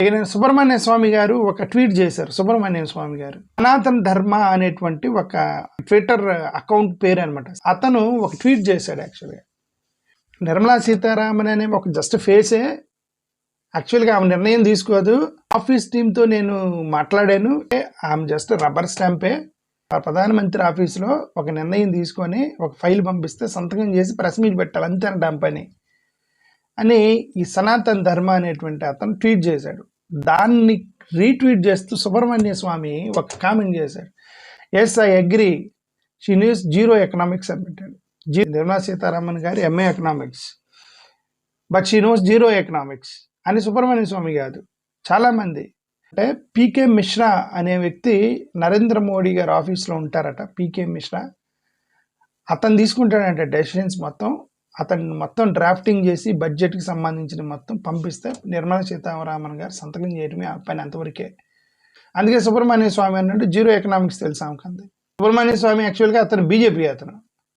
ఇక సుబ్రహ్మణ్య స్వామి గారు ఒక ట్వీట్ చేశారు. సుబ్రహ్మణ్యం స్వామి గారు సనాతన ధర్మ అనేటువంటి ఒక ట్విట్టర్ అకౌంట్ పేరు అనమాట. అతను ఒక ట్వీట్ చేశాడు. యాక్చువల్గా నిర్మలా సీతారామన్ అనే ఒక జస్ట్ ఫేసే. యాక్చువల్గా ఆమె నిర్ణయం తీసుకోదు. ఆఫీస్ టీంతో నేను మాట్లాడాను, ఆమె జస్ట్ రబ్బర్ స్టాంపే. ప్రధానమంత్రి ఆఫీసులో ఒక నిర్ణయం తీసుకొని ఒక ఫైల్ పంపిస్తే సంతకం చేసి ప్రెస్ మీట్ పెట్టాలి, అంతే పని అని ఈ సనాతన ధర్మ అనేటువంటి అతను ట్వీట్ చేశాడు. దాన్ని రీట్వీట్ చేస్తూ సుబ్రహ్మణ్య స్వామి ఒక కామెంట్ చేశాడు. Yes, I agree, she knows zero economics అని పెట్టాడు. నిర్మలా సీతారామన్ గారి MA economics, but she knows zero economics అని సుబ్రహ్మణ్య స్వామి కాదు, చాలామంది. అంటే పీకే మిశ్రా అనే వ్యక్తి నరేంద్ర మోడీ గారి ఆఫీస్లో ఉంటారట. పీకే మిశ్రా అతను తీసుకుంటాడంటే డెసిషన్స్ మొత్తం. అతను మొత్తం డ్రాఫ్టింగ్ చేసి బడ్జెట్కి సంబంధించిన మొత్తం పంపిస్తే నిర్మలా సీతారామన్ గారు సంతకం చేయడమే ఆ పని, అంతవరకే. అందుకే సుబ్రహ్మణ్య స్వామి అన్నట్టు జీరో ఎకనామిక్స్ తెలుసు ఆమెకంది. సుబ్రహ్మణ్య స్వామి యాక్చువల్గా అతను బీజేపీ అతను.